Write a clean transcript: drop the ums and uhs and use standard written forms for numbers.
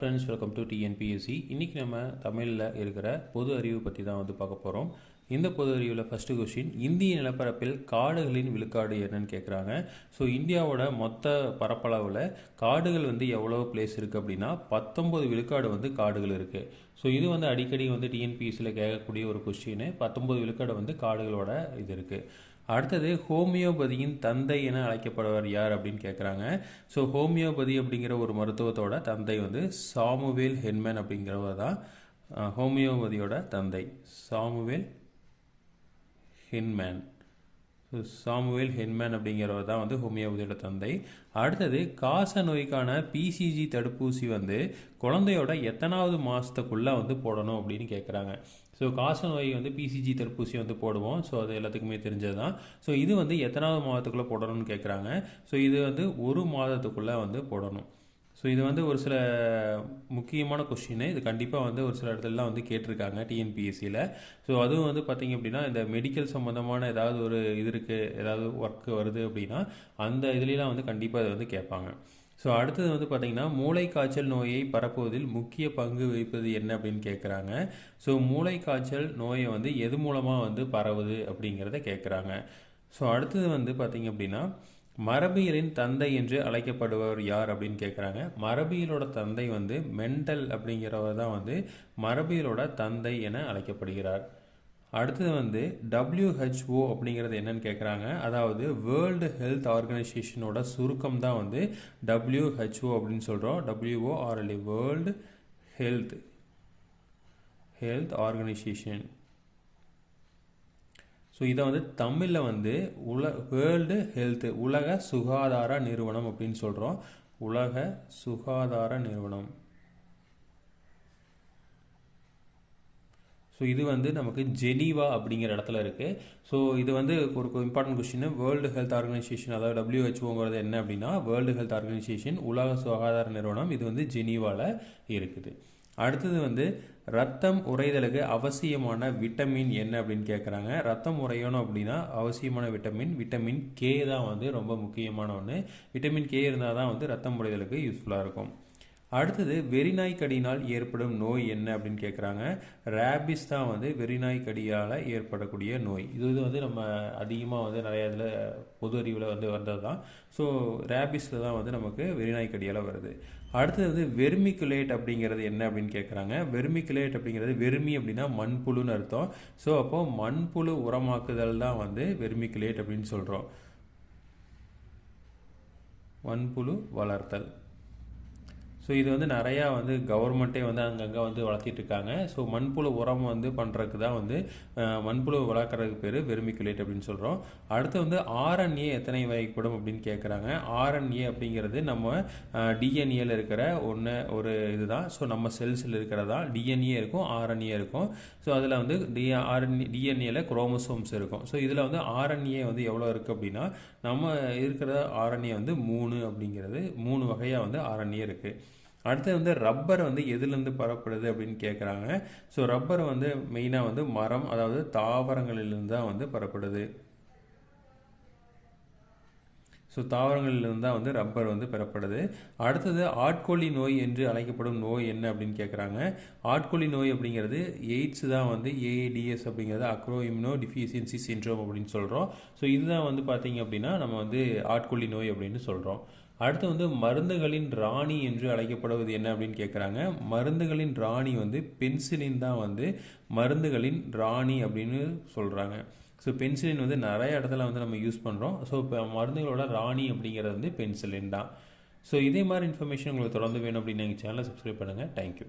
Friends, welcome to TNPSC. இன்றைக்கி நம்ம தமிழில் இருக்கிற பொது அறிவு பற்றி தான் பார்க்க போகிறோம். இந்த பொது அறிவில் ஃபஸ்ட்டு கொஸ்டின், இந்திய நிலப்பரப்பில் காடுகளின் விழுக்காடு என்னன்னு கேட்குறாங்க. ஸோ இந்தியாவோட மொத்த பரப்பளவில் காடுகள் எவ்வளோ பிளேஸ் இருக்குது அப்படின்னா 19 விழுக்காடு காடுகள் இருக்குது. ஸோ இது அடிக்கடி டிஎன்பிஎஸ்சியில் கேட்கக்கூடிய ஒரு கொஸ்டின். 19 விழுக்காடு காடுகளோட இது இருக்குது. அடுத்தது, ஹோமியோபதியின் தந்தை என அழைக்கப்படுவர் யார் அப்படின்னு கேட்குறாங்க. ஸோ ஹோமியோபதி அப்படிங்கிற ஒரு மருத்துவத்தோட தந்தை சாமுவேல் ஹென்மேன் அப்படிங்கிறவர் தான் ஹோமியோபதியோட தந்தை. சாமுவேல் ஹென்மேன். சாமுவேல் ஹென்மேன் அப்படிங்கிறவர் தான் ஹோமியோபதியோட தந்தை. அடுத்தது, காச நோய்க்கான பிசிஜி தடுப்பூசி குழந்தையோட எத்தனாவது மாதத்துக்குள்ளே போடணும் அப்படின்னு கேட்குறாங்க. ஸோ காச நோய் பிசிஜி தடுப்பூசி போடுவோம். ஸோ அது எல்லாத்துக்குமே தெரிஞ்சது தான். ஸோ இது எத்தனாவது மாதத்துக்குள்ளே போடணும்னு கேட்குறாங்க. ஸோ இது 1 மாதத்துக்குள்ளே போடணும். ஸோ இது ஒரு சில முக்கியமான கொஸ்டின். இது கண்டிப்பாக ஒரு சில இடத்துலலாம் கேட்டிருக்காங்க டிஎன்பிஎஸ்சியில். ஸோ அதுவும் பார்த்திங்க அப்படின்னா, இந்த மெடிக்கல் சம்மந்தமான ஏதாவது ஒரு இது இருக்குது, ஏதாவது ஒர்க்கு வருது அப்படின்னா அந்த இதுலாம் கண்டிப்பாக இதை கேட்பாங்க. ஸோ அடுத்தது பார்த்திங்கன்னா, மூளைக்காய்ச்சல் நோயை பரப்புவதில் முக்கிய பங்கு வகிப்பது என்ன அப்படின்னு கேட்குறாங்க. ஸோ மூளைக்காய்ச்சல் நோயை எது மூலமாக பரவுது அப்படிங்கிறத கேட்குறாங்க. ஸோ அடுத்தது பார்த்திங்க அப்படின்னா, மரபியலின் தந்தை என்று அழைக்கப்படுபவர் யார் அப்படின்னு கேட்குறாங்க. மரபியலோட தந்தை மெண்டல் அப்படிங்கிறவர் தான் மரபியலோட தந்தை என அழைக்கப்படுகிறார். அடுத்தது WHO அப்படிங்கிறது என்னன்னு கேட்குறாங்க. அதாவது வேர்ல்டு ஹெல்த் ஆர்கனைசேஷனோட சுருக்கம் தான் WHO அப்படின்னு சொல்கிறோம். WORLD, world health organisation. So இதை தமிழில் வேர்ல்டு ஹெல்த், உலக சுகாதார நிறுவனம் அப்படின்னு சொல்கிறோம். உலக சுகாதார நிறுவனம். ஸோ இது நமக்கு ஜெனீவா அப்படிங்கிற இடத்துல இருக்குது. ஸோ இது ஒரு important question. World health organisation, அதாவது WHOங்கிறது என்ன அப்படின்னா வேர்ல்டு ஹெல்த் ஆர்கனைசேஷன், உலக சுகாதார நிறுவனம். இது ஜெனீவாவில் இருக்குது. அடுத்தது ரத்தம் உறைதலுக்கு அவசியமான விட்டமின் என்ன அப்படின்னு கேட்குறாங்க. ரத்தம் உறையணும் அப்படின்னா அவசியமான விட்டமின் கே தான் ரொம்ப முக்கியமான ஒன்று. விட்டமின் கே இருந்தால் தான் ரத்தம் உறைதலுக்கு யூஸ்ஃபுல்லாக இருக்கும். அடுத்தது, வெறிநாய் கடியினால் ஏற்படும் நோய் என்ன அப்படின்னு கேட்குறாங்க. ரேபிஸ் தான் வெறிநாய் கடியால் ஏற்படக்கூடிய நோய். இது நம்ம அதிகமாக நிறைய இதில் பொது அறிவில் வந்தது தான். ஸோ ரேபிஸில் தான் நமக்கு வெறிநாய் கடியால் வருது. அடுத்தது, வெர்மிகுலேட் அப்படிங்கிறது என்ன அப்படின்னு கேட்குறாங்க. வெர்மிகுலேட் அப்படிங்கிறது, வெர்மி அப்படின்னா மண்புழுன்னு அர்த்தம். ஸோ அப்போது மண்புழு உரமாக்குதல் தான் வெர்மிகுலேட் அப்படின்னு சொல்கிறோம். மண்புழு வளர்த்தல். ஸோ இது நிறையா கவர்மெண்ட்டே அங்கங்கே வளர்த்திட்டு இருக்காங்க. ஸோ மண்புழு உரம் பண்ணுறதுக்கு தான் மண்புழு வளர்க்குறதுக்கு பேர் வெர்மிகுலேட் அப்படின்னு சொல்கிறோம். அடுத்து RNA எத்தனை வகைப்படும் அப்படின்னு கேட்குறாங்க. RNA அப்படிங்கிறது நம்ம டிஎன்ஏல இருக்கிற ஒரு இதுதான். ஸோ நம்ம செல்ஸில் இருக்கிறதா டிஎன்ஏ இருக்கும், RNA இருக்கும். ஸோ அதில் டிஎன்ஏல குரோமோசோம்ஸ் இருக்கும். ஸோ இதில் RNA எவ்வளோ இருக்குது அப்படின்னா, நம்ம இருக்கிற RNA 3 அப்படிங்கிறது 3 வகையாக RNA இருக்குது. அடுத்து ரப்பர் எதுலேருந்து பரப்படுது அப்படின்னு கேட்குறாங்க. ஸோ ரப்பர் மெயினாக மரம், அதாவது தாவரங்களிலிருந்து தான் பரப்படுது. ஸோ தாவரங்களிலிருந்து தான் ரப்பர் பெறப்படுது. அடுத்தது, ஆட்கொல்லி நோய் என்று அழைக்கப்படும் நோய் என்ன அப்படின்னு கேட்குறாங்க. ஆட்கொல்லி நோய் அப்படிங்கிறது எய்ட்ஸ் தான் AIDS அப்படிங்கிறது அக்ரோ இம்யூனோ டிஃபிஷியன்சி சிண்ட்ரோம் அப்படின்னு சொல்கிறோம். ஸோ இதுதான் பார்த்தீங்க அப்படின்னா நம்ம ஆட்கொல்லி நோய் அப்படின்னு சொல்கிறோம். அடுத்து மருந்துகளின் ராணி என்று அழைக்கப்படுவது என்ன அப்படின்னு கேட்குறாங்க. மருந்துகளின் ராணி பென்சிலின் தான் மருந்துகளின் ராணி அப்படின்னு சொல்கிறாங்க. ஸோ பென்சிலின் நிறைய இடத்துல நம்ம யூஸ் பண்ணுறோம். ஸோ இப்போ மருந்துகளோட ராணி அப்படிங்கிறது பென்சிலின் தான். ஸோ இதே மாதிரி இன்ஃபர்மேஷன் உங்களுக்கு தொடர்ந்து வேணும் அப்படின்னு எங்கள் சேனலை சப்ஸ்கிரைப் பண்ணுங்கள். தேங்க்யூ.